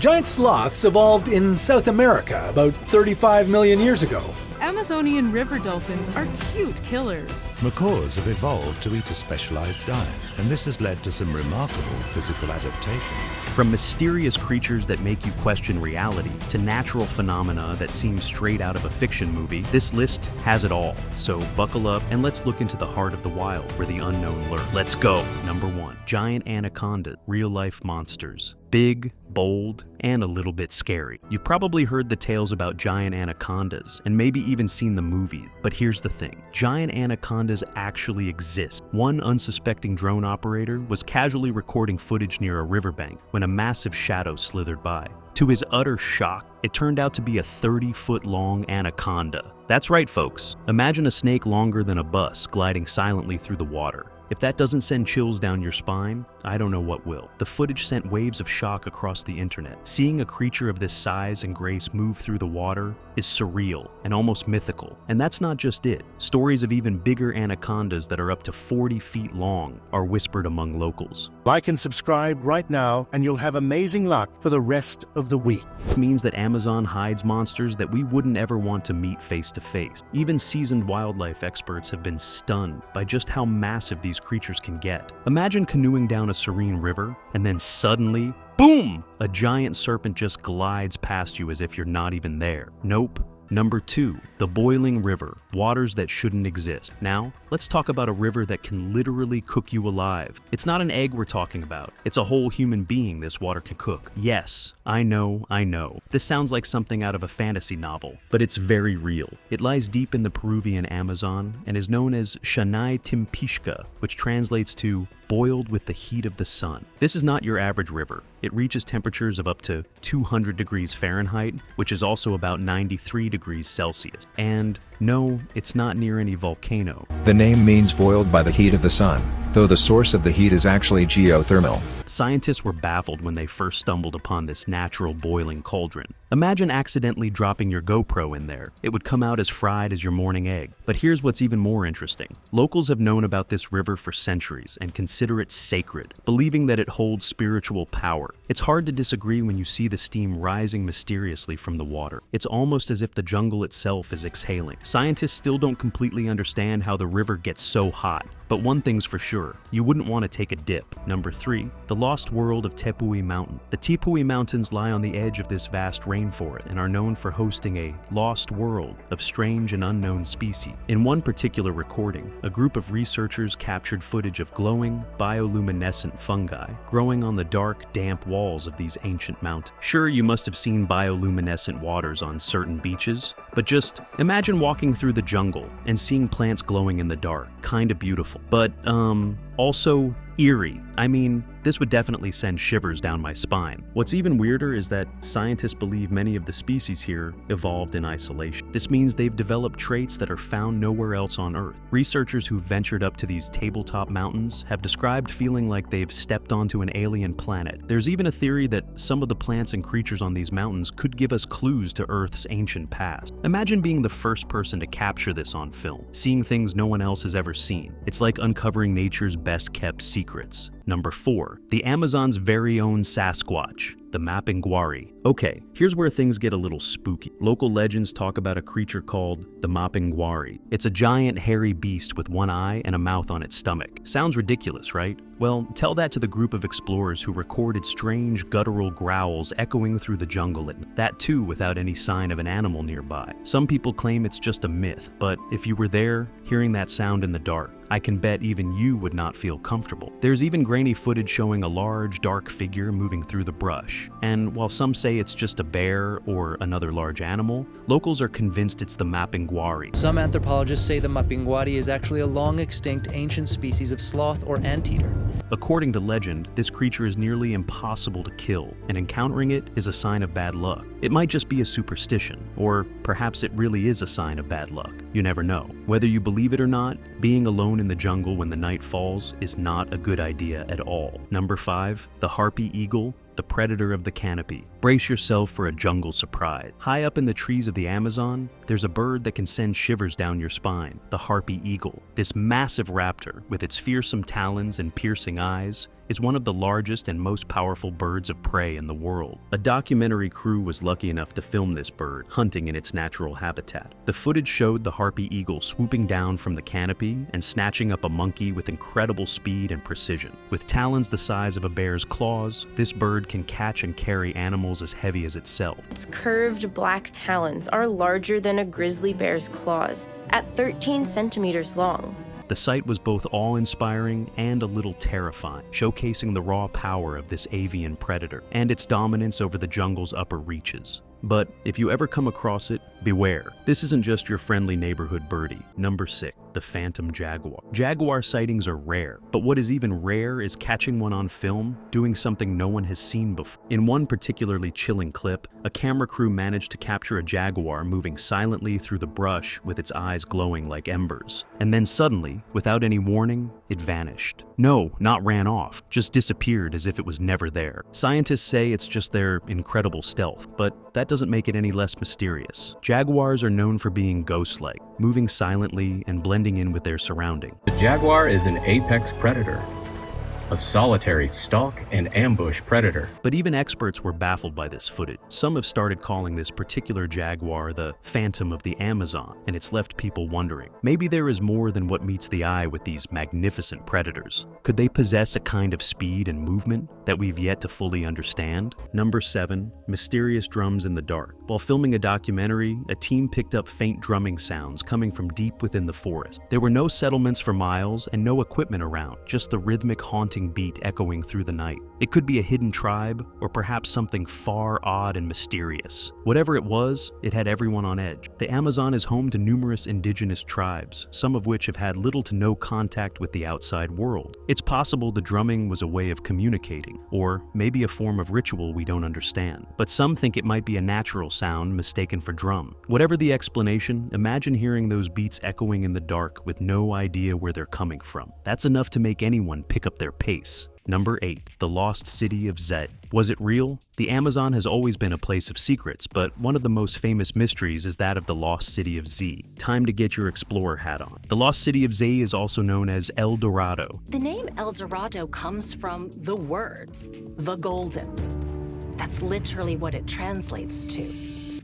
Giant sloths evolved in South America about 35 million years ago. Amazonian river dolphins are cute killers. Macaws have evolved to eat a specialized diet, and this has led to some remarkable physical adaptations. From mysterious creatures that make you question reality to natural phenomena that seem straight out of a fiction movie, this list has it all. So buckle up and let's look into the heart of the wild where the unknown lurks. Let's go! Number 1. Giant anaconda, real-life monsters. Big, bold, and a little bit scary. You've probably heard the tales about giant anacondas, and maybe even seen the movie, but here's the thing. Giant anacondas actually exist. One unsuspecting drone operator was casually recording footage near a riverbank when a massive shadow slithered by. To his utter shock, it turned out to be a 30-foot-long anaconda. That's right, folks. Imagine a snake longer than a bus gliding silently through the water. If that doesn't send chills down your spine, I don't know what will. The footage sent waves of shock across the internet. Seeing a creature of this size and grace move through the water is surreal and almost mythical. And that's not just it. Stories of even bigger anacondas that are up to 40 feet long are whispered among locals. Like and subscribe right now, and you'll have amazing luck for the rest of the week. It means that Amazon hides monsters that we wouldn't ever want to meet face to face. Even seasoned wildlife experts have been stunned by just how massive these creatures can get. Imagine canoeing down a serene river, and then suddenly, boom! A giant serpent just glides past you as if you're not even there. Nope. Number 2, the boiling river, waters that shouldn't exist. Now, let's talk about a river that can literally cook you alive. It's not an egg we're talking about. It's a whole human being this water can cook. Yes, I know. This sounds like something out of a fantasy novel, but it's very real. It lies deep in the Peruvian Amazon and is known as Shanai Timpishka, which translates to boiled with the heat of the sun. This is not your average river. It reaches temperatures of up to 200 degrees Fahrenheit, which is also about 93 degrees Celsius. And no, it's not near any volcano. The name means boiled by the heat of the sun, though the source of the heat is actually geothermal. Scientists were baffled when they first stumbled upon this natural boiling cauldron. Imagine accidentally dropping your GoPro in there. It would come out as fried as your morning egg. But here's what's even more interesting. Locals have known about this river for centuries and consider it sacred, believing that it holds spiritual power. It's hard to disagree when you see the steam rising mysteriously from the water. It's almost as if the jungle itself is exhaling. Scientists still don't completely understand how the river gets so hot. But one thing's for sure, you wouldn't want to take a dip. Number 3, the lost world of Tepui Mountain. The Tepui Mountains lie on the edge of this vast rainforest and are known for hosting a lost world of strange and unknown species. In one particular recording, a group of researchers captured footage of glowing, bioluminescent fungi growing on the dark, damp walls of these ancient mountains. Sure, you must have seen bioluminescent waters on certain beaches, but just imagine walking through the jungle and seeing plants glowing in the dark. Kinda beautiful. But, also eerie. I mean, this would definitely send shivers down my spine. What's even weirder is that scientists believe many of the species here evolved in isolation. This means they've developed traits that are found nowhere else on Earth. Researchers who ventured up to these tabletop mountains have described feeling like they've stepped onto an alien planet. There's even a theory that some of the plants and creatures on these mountains could give us clues to Earth's ancient past. Imagine being the first person to capture this on film, seeing things no one else has ever seen. It's like uncovering nature's best-kept secrets. Number 4, the Amazon's very own Sasquatch, the Mapinguari. Okay, here's where things get a little spooky. Local legends talk about a creature called the Mapinguari. It's a giant hairy beast with one eye and a mouth on its stomach. Sounds ridiculous, right? Well, tell that to the group of explorers who recorded strange guttural growls echoing through the jungle at night. That too without any sign of an animal nearby. Some people claim it's just a myth, but if you were there, hearing that sound in the dark, I can bet even you would not feel comfortable. There's even grainy footage showing a large, dark figure moving through the brush. And while some say it's just a bear or another large animal, locals are convinced it's the Mapinguari. Some anthropologists say the Mapinguari is actually a long-extinct ancient species of sloth or anteater. According to legend, this creature is nearly impossible to kill, and encountering it is a sign of bad luck. It might just be a superstition, or perhaps it really is a sign of bad luck. You never know. Whether you believe it or not, being alone in the jungle when the night falls is not a good idea at all. Number 5, the Harpy Eagle, the predator of the canopy. Brace yourself for a jungle surprise. High up in the trees of the Amazon, there's a bird that can send shivers down your spine, the Harpy Eagle. This massive raptor, with its fearsome talons and piercing eyes, is one of the largest and most powerful birds of prey in the world. A documentary crew was lucky enough to film this bird hunting in its natural habitat. The footage showed the Harpy Eagle swooping down from the canopy and snatching up a monkey with incredible speed and precision. With talons the size of a bear's claws, this bird can catch and carry animals as heavy as itself. Its curved black talons are larger than a grizzly bear's claws, at 13 centimeters long. The sight was both awe-inspiring and a little terrifying, showcasing the raw power of this avian predator and its dominance over the jungle's upper reaches. But if you ever come across it, beware. This isn't just your friendly neighborhood birdie. Number 6, the Phantom Jaguar. Jaguar sightings are rare, but what is even rare is catching one on film doing something no one has seen before. In one particularly chilling clip, a camera crew managed to capture a jaguar moving silently through the brush with its eyes glowing like embers. And then suddenly, without any warning, it vanished. No, not ran off, just disappeared as if it was never there. Scientists say it's just their incredible stealth, but that doesn't make it any less mysterious. Jaguars are known for being ghost-like, moving silently and blending in with their surroundings. The jaguar is an apex predator, a solitary stalk and ambush predator. But even experts were baffled by this footage. Some have started calling this particular jaguar the Phantom of the Amazon, and it's left people wondering. Maybe there is more than what meets the eye with these magnificent predators. Could they possess a kind of speed and movement that we've yet to fully understand? Number 7, mysterious drums in the dark. While filming a documentary, a team picked up faint drumming sounds coming from deep within the forest. There were no settlements for miles and no equipment around, just the rhythmic haunting beat echoing through the night. It could be a hidden tribe, or perhaps something far odd and mysterious. Whatever it was, it had everyone on edge. The Amazon is home to numerous indigenous tribes, some of which have had little to no contact with the outside world. It's possible the drumming was a way of communicating, or maybe a form of ritual we don't understand. But some think it might be a natural sound mistaken for drum. Whatever the explanation, imagine hearing those beats echoing in the dark with no idea where they're coming from. That's enough to make anyone pick up their pace. Number 8, the lost city of Zed. Was it real? The Amazon has always been a place of secrets, but one of the most famous mysteries is that of the lost city of Z. Time to get your explorer hat on. The lost city of Z is also known as El Dorado. The name El Dorado comes from the words, the golden. That's literally what it translates to.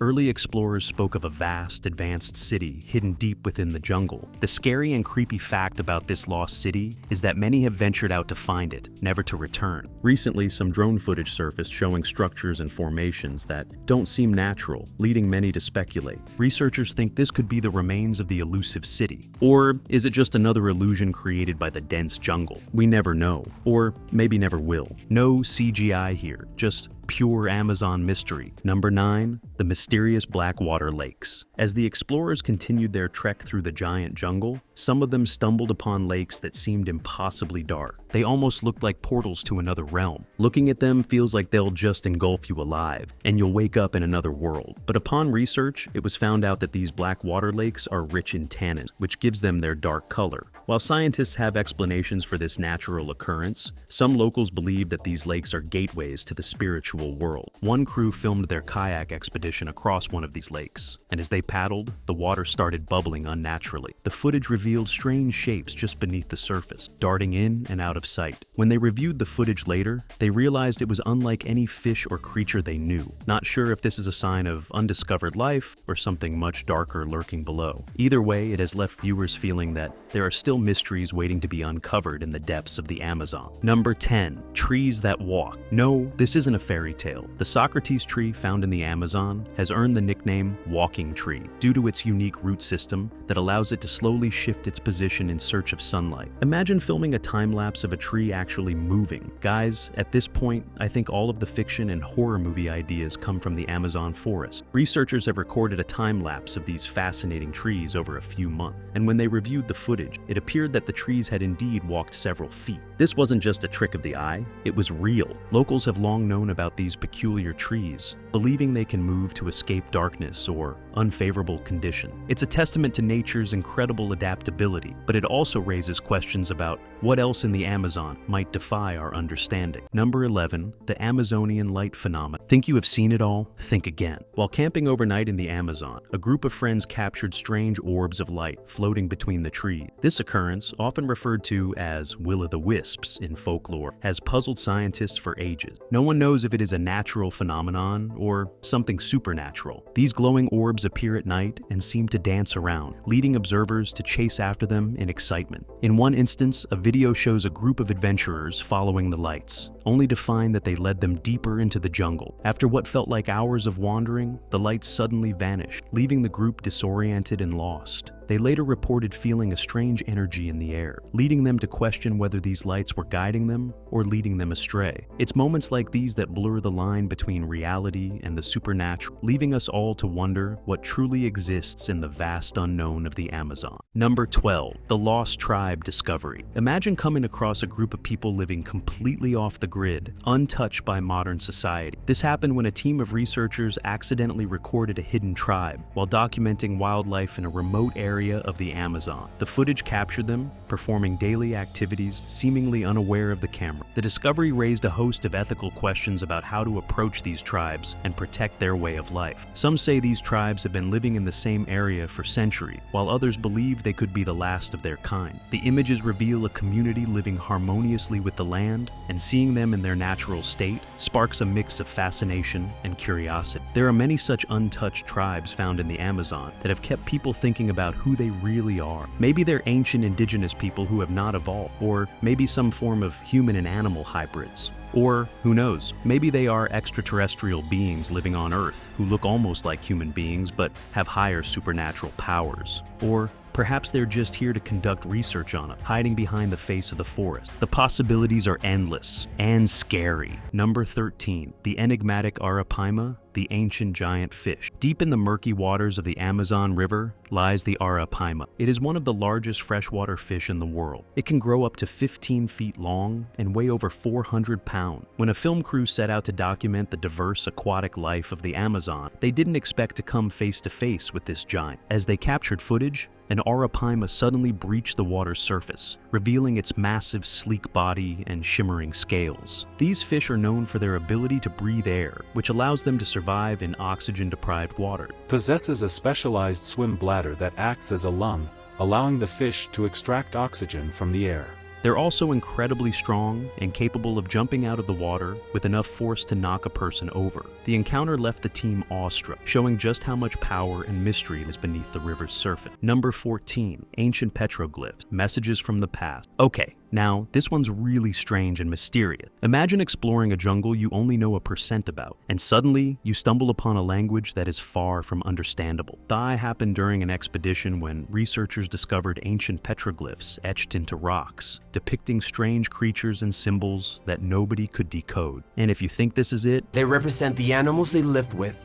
Early explorers spoke of a vast, advanced city hidden deep within the jungle. The scary and creepy fact about this lost city is that many have ventured out to find it, never to return. Recently, some drone footage surfaced showing structures and formations that don't seem natural, leading many to speculate. Researchers think this could be the remains of the elusive city. Or is it just another illusion created by the dense jungle? We never know, or maybe never will. No CGI here, just pure Amazon mystery. Number 9, the mysterious Blackwater lakes. As the explorers continued their trek through the giant jungle, some of them stumbled upon lakes that seemed impossibly dark. They almost looked like portals to another realm. Looking at them feels like they'll just engulf you alive, and you'll wake up in another world. But upon research, it was found out that these Blackwater lakes are rich in tannins, which gives them their dark color. While scientists have explanations for this natural occurrence, some locals believe that these lakes are gateways to the spiritual world. One crew filmed their kayak expedition across one of these lakes, and as they paddled, the water started bubbling unnaturally. The footage revealed strange shapes just beneath the surface, darting in and out of sight. When they reviewed the footage later, they realized it was unlike any fish or creature they knew. Not sure if this is a sign of undiscovered life or something much darker lurking below. Either way, it has left viewers feeling that there are still mysteries waiting to be uncovered in the depths of the Amazon. Number 10, trees that walk. No, this isn't a fairy tale. The Socrates tree found in the Amazon has earned the nickname walking tree due to its unique root system that allows it to slowly shift its position in search of sunlight. Imagine filming a time-lapse of a tree actually moving. Guys, at this point, I think all of the fiction and horror movie ideas come from the Amazon forest. Researchers have recorded a time-lapse of these fascinating trees over a few months, and when they reviewed the footage, it appeared that the trees had indeed walked several feet. This wasn't just a trick of the eye, it was real. Locals have long known about these peculiar trees, believing they can move to escape darkness or unfavorable conditions. It's a testament to nature's incredible adaptability, but it also raises questions about what else in the Amazon Amazon might defy our understanding. Number 11, the Amazonian light phenomenon. Think you have seen it all? Think again. While camping overnight in the Amazon, a group of friends captured strange orbs of light floating between the trees. This occurrence, often referred to as will-o'-the-wisps in folklore, has puzzled scientists for ages. No one knows if it is a natural phenomenon or something supernatural. These glowing orbs appear at night and seem to dance around, leading observers to chase after them in excitement. In one instance, a video shows a group of adventurers following the lights, only to find that they led them deeper into the jungle. After what felt like hours of wandering, the lights suddenly vanished, leaving the group disoriented and lost. They later reported feeling a strange energy in the air, leading them to question whether these lights were guiding them or leading them astray. It's moments like these that blur the line between reality and the supernatural, leaving us all to wonder what truly exists in the vast unknown of the Amazon. Number 12, the Lost Tribe discovery. Imagine coming across a group of people living completely off the grid, untouched by modern society. This happened when a team of researchers accidentally recorded a hidden tribe while documenting wildlife in a remote area of the Amazon. The footage captured them performing daily activities, seemingly unaware of the camera. The discovery raised a host of ethical questions about how to approach these tribes and protect their way of life. Some say these tribes have been living in the same area for centuries, while others believe they could be the last of their kind. The images reveal a community living harmoniously with the land, and seeing them in their natural state sparks a mix of fascination and curiosity. There are many such untouched tribes found in the Amazon that have kept people thinking about who they really are. Maybe they're ancient indigenous people who have not evolved, or maybe some form of human and animal hybrids. Or, who knows, maybe they are extraterrestrial beings living on Earth who look almost like human beings but have higher supernatural powers. Or perhaps they're just here to conduct research on us, hiding behind the face of the forest. The possibilities are endless and scary. Number 13, the enigmatic Arapaima, the ancient giant fish. Deep in the murky waters of the Amazon River lies the Arapaima. It is one of the largest freshwater fish in the world. It can grow up to 15 feet long and weigh over 400 pounds. When a film crew set out to document the diverse aquatic life of the Amazon, they didn't expect to come face to face with this giant. As they captured footage, an Arapaima suddenly breached the water's surface, revealing its massive, sleek body and shimmering scales. These fish are known for their ability to breathe air, which allows them to survive in oxygen-deprived water. Possesses a specialized swim bladder that acts as a lung, allowing the fish to extract oxygen from the air. They're also incredibly strong and capable of jumping out of the water with enough force to knock a person over. The encounter left the team awestruck, showing just how much power and mystery is beneath the river's surface. Number 14, ancient petroglyphs, messages from the past. Okay, now, this one's really strange and mysterious. Imagine exploring a jungle you only know 1% about, and suddenly you stumble upon a language that is far from understandable. That happened during an expedition when researchers discovered ancient petroglyphs etched into rocks, depicting strange creatures and symbols that nobody could decode. And if you think this is it, they represent the animals they lived with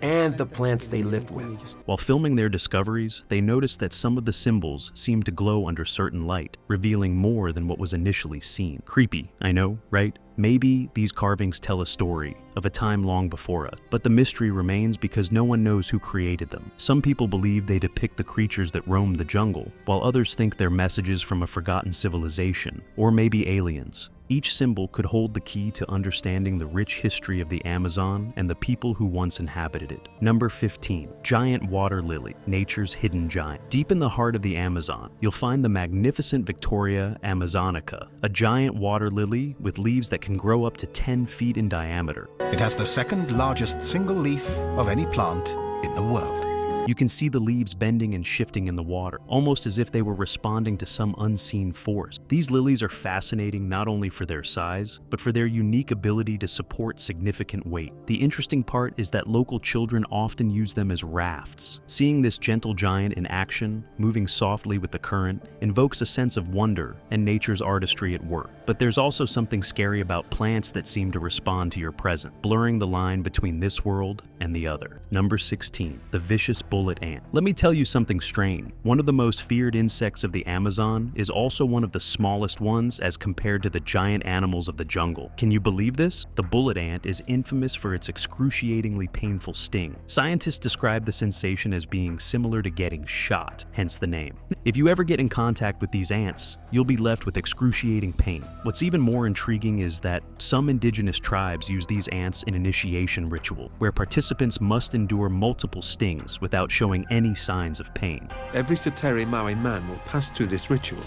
and the plants they lived with. While filming their discoveries, they noticed that some of the symbols seemed to glow under certain light, revealing more than what was initially seen. Creepy, I know, right? Maybe these carvings tell a story of a time long before us, but the mystery remains because no one knows who created them. Some people believe they depict the creatures that roam the jungle, while others think they're messages from a forgotten civilization, or maybe aliens. Each symbol could hold the key to understanding the rich history of the Amazon and the people who once inhabited it. Number 15, giant water lily, nature's hidden giant. Deep in the heart of the Amazon, you'll find the magnificent Victoria amazonica, a giant water lily with leaves that can grow up to 10 feet in diameter. It has the second largest single leaf of any plant in the world. You can see the leaves bending and shifting in the water, almost as if they were responding to some unseen force. These lilies are fascinating not only for their size, but for their unique ability to support significant weight. The interesting part is that local children often use them as rafts. Seeing this gentle giant in action, moving softly with the current, invokes a sense of wonder and nature's artistry at work. But there's also something scary about plants that seem to respond to your presence, blurring the line between this world and the other. Number 16, the vicious bullet ant. Let me tell you something strange. One of the most feared insects of the Amazon is also one of the smallest ones as compared to the giant animals of the jungle. Can you believe this? The bullet ant is infamous for its excruciatingly painful sting. Scientists describe the sensation as being similar to getting shot, hence the name. If you ever get in contact with these ants, you'll be left with excruciating pain. What's even more intriguing is that some indigenous tribes use these ants in initiation ritual, where participants must endure multiple stings without showing any signs of pain. Every Sateri Maori man will pass through this ritual,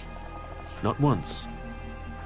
not once,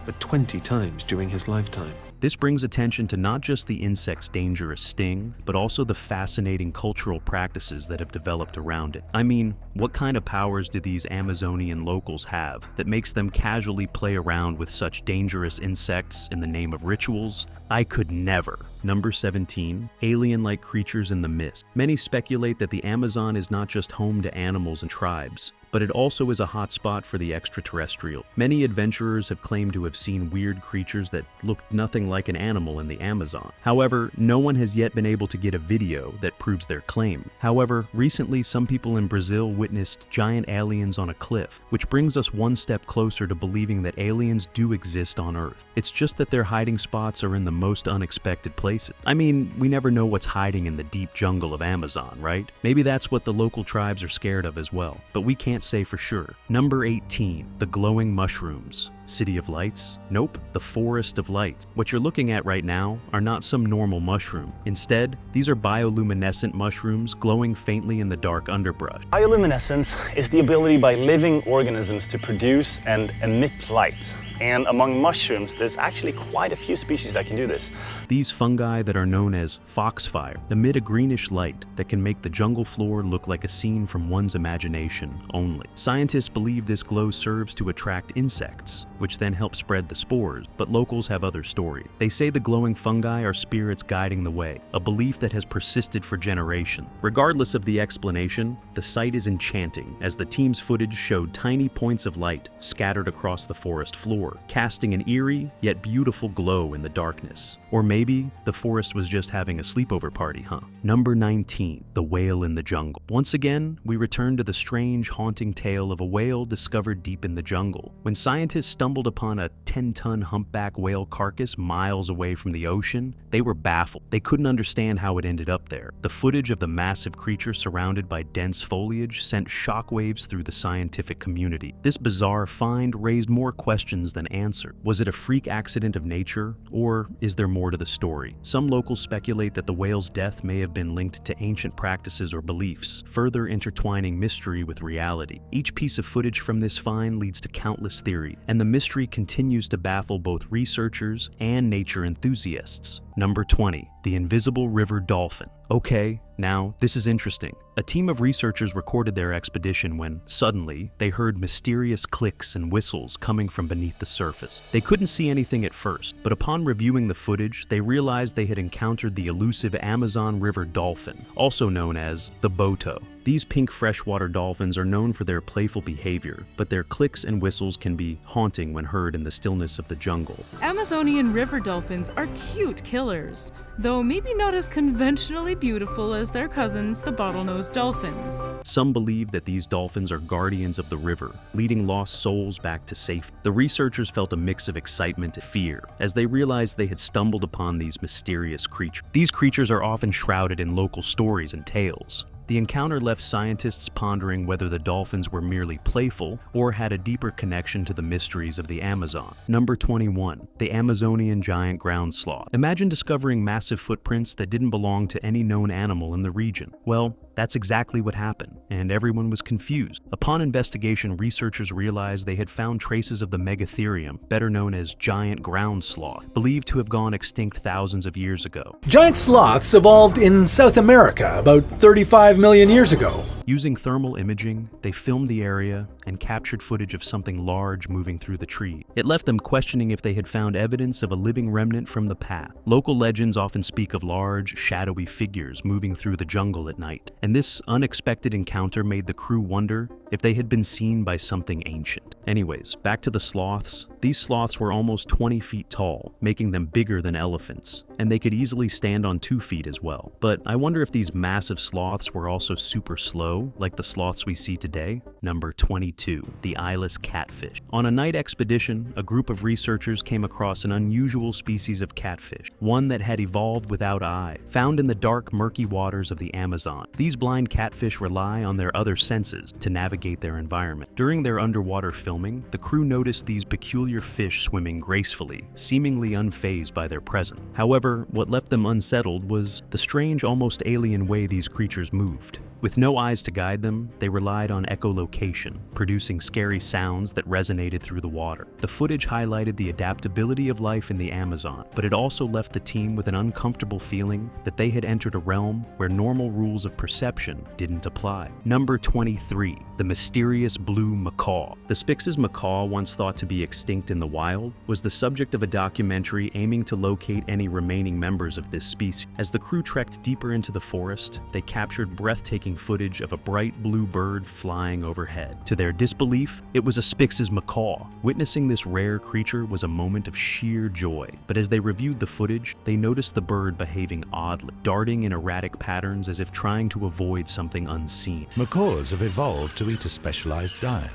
but 20 times during his lifetime. This brings attention to not just the insect's dangerous sting, but also the fascinating cultural practices that have developed around it. I mean, what kind of powers do these Amazonian locals have that makes them casually play around with such dangerous insects in the name of rituals? I could never. Number 17, alien-like creatures in the mist. Many speculate that the Amazon is not just home to animals and tribes, but it also is a hotspot for the extraterrestrial. Many adventurers have claimed to have seen weird creatures that looked nothing like an animal in the Amazon. However, no one has yet been able to get a video that proves their claim. However, recently some people in Brazil witnessed giant aliens on a cliff, which brings us one step closer to believing that aliens do exist on Earth. It's just that their hiding spots are in the most unexpected places. I mean, we never know what's hiding in the deep jungle of Amazon, right? Maybe that's what the local tribes are scared of as well, but we can't say for sure. Number 18, the glowing mushrooms. City of Lights? Nope, the Forest of Lights. What you're looking at right now are not some normal mushroom. Instead, these are bioluminescent mushrooms glowing faintly in the dark underbrush. Bioluminescence is the ability by living organisms to produce and emit light. And among mushrooms, there's actually quite a few species that can do this. These fungi that are known as foxfire emit a greenish light that can make the jungle floor look like a scene from one's imagination only. Scientists believe this glow serves to attract insects, which then help spread the spores, but locals have other stories. They say the glowing fungi are spirits guiding the way, a belief that has persisted for generations. Regardless of the explanation, the sight is enchanting as the team's footage showed tiny points of light scattered across the forest floor, casting an eerie yet beautiful glow in the darkness. Or maybe the forest was just having a sleepover party, huh? Number 19, the whale in the jungle. Once again, we return to the strange, haunting tale of a whale discovered deep in the jungle. When scientists stumbled upon a 10-ton humpback whale carcass miles away from the ocean, they were baffled. They couldn't understand how it ended up there. The footage of the massive creature surrounded by dense foliage sent shockwaves through the scientific community. This bizarre find raised more questions than answered. Was it a freak accident of nature, or is there more to the story? Some locals speculate that the whale's death may have been linked to ancient practices or beliefs, further intertwining mystery with reality. Each piece of footage from this find leads to countless theories, and the mystery continues to baffle both researchers and nature enthusiasts. Number 20, the invisible river dolphin. Okay, now this is interesting. A team of researchers recorded their expedition when, suddenly, they heard mysterious clicks and whistles coming from beneath the surface. They couldn't see anything at first, but upon reviewing the footage, they realized they had encountered the elusive Amazon River dolphin, also known as the boto. These pink freshwater dolphins are known for their playful behavior, but their clicks and whistles can be haunting when heard in the stillness of the jungle. Amazonian river dolphins are cute killers, though maybe not as conventionally beautiful as their cousins, the bottlenose dolphins. Some believe that these dolphins are guardians of the river, leading lost souls back to safety. The researchers felt a mix of excitement and fear as they realized they had stumbled upon these mysterious creatures. These creatures are often shrouded in local stories and tales. The encounter left scientists pondering whether the dolphins were merely playful or had a deeper connection to the mysteries of the Amazon. Number 21, the Amazonian giant ground sloth. Imagine discovering massive footprints that didn't belong to any known animal in the region. Well, that's exactly what happened, and everyone was confused. Upon investigation, researchers realized they had found traces of the megatherium, better known as giant ground sloth, believed to have gone extinct thousands of years ago. Giant sloths evolved in South America about 35 million years ago. Using thermal imaging, they filmed the area and captured footage of something large moving through the tree. It left them questioning if they had found evidence of a living remnant from the past. Local legends often speak of large, shadowy figures moving through the jungle at night, and this unexpected encounter made the crew wonder if they had been seen by something ancient. Anyways, back to the sloths. These sloths were almost 20 feet tall, making them bigger than elephants, and they could easily stand on 2 feet as well. But I wonder if these massive sloths were also super slow, like the sloths we see today. Number 22, the eyeless catfish. On a night expedition, a group of researchers came across an unusual species of catfish, one that had evolved without eyes, found in the dark, murky waters of the Amazon. These blind catfish rely on their other senses to navigate their environment. During their underwater filming, the crew noticed these peculiar fish swimming gracefully, seemingly unfazed by their presence. However, what left them unsettled was the strange, almost alien way these creatures moved. With no eyes to guide them, they relied on echolocation, producing scary sounds that resonated through the water. The footage highlighted the adaptability of life in the Amazon, but it also left the team with an uncomfortable feeling that they had entered a realm where normal rules of perception didn't apply. Number 23, the mysterious blue macaw. The Spix's macaw, once thought to be extinct in the wild, was the subject of a documentary aiming to locate any remaining members of this species. As the crew trekked deeper into the forest, they captured breathtaking footage of a bright blue bird flying overhead. To their disbelief, it was a Spix's macaw. Witnessing this rare creature was a moment of sheer joy, but as they reviewed the footage, they noticed the bird behaving oddly, darting in erratic patterns as if trying to avoid something unseen. Macaws have evolved to eat a specialized diet,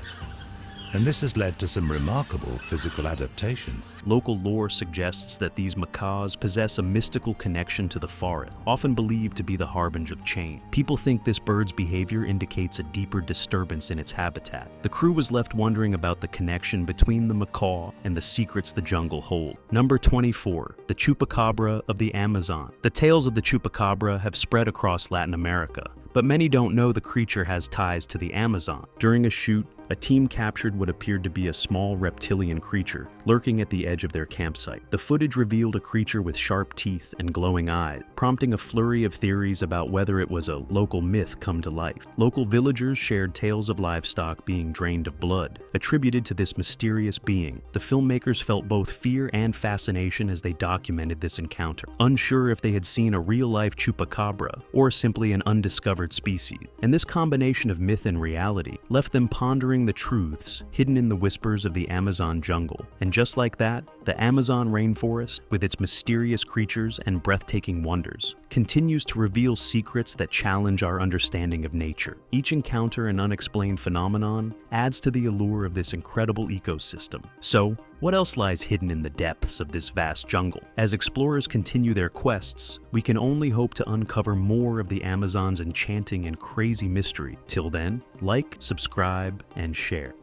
and this has led to some remarkable physical adaptations. Local lore suggests that these macaws possess a mystical connection to the forest, often believed to be the harbinger of change. People think this bird's behavior indicates a deeper disturbance in its habitat. The crew was left wondering about the connection between the macaw and the secrets the jungle holds. Number 24, the chupacabra of the Amazon. The tales of the chupacabra have spread across Latin America, but many don't know the creature has ties to the Amazon. During a shoot, a team captured what appeared to be a small reptilian creature lurking at the edge of their campsite. The footage revealed a creature with sharp teeth and glowing eyes, prompting a flurry of theories about whether it was a local myth come to life. Local villagers shared tales of livestock being drained of blood, attributed to this mysterious being. The filmmakers felt both fear and fascination as they documented this encounter, unsure if they had seen a real-life chupacabra or simply an undiscovered species. And this combination of myth and reality left them pondering the truths hidden in the whispers of the Amazon jungle. And just like that, the Amazon rainforest, with its mysterious creatures and breathtaking wonders, continues to reveal secrets that challenge our understanding of nature. Each encounter and unexplained phenomenon adds to the allure of this incredible ecosystem. So, what else lies hidden in the depths of this vast jungle? As explorers continue their quests, we can only hope to uncover more of the Amazon's enchanting and crazy mystery. Till then, like, subscribe, and share.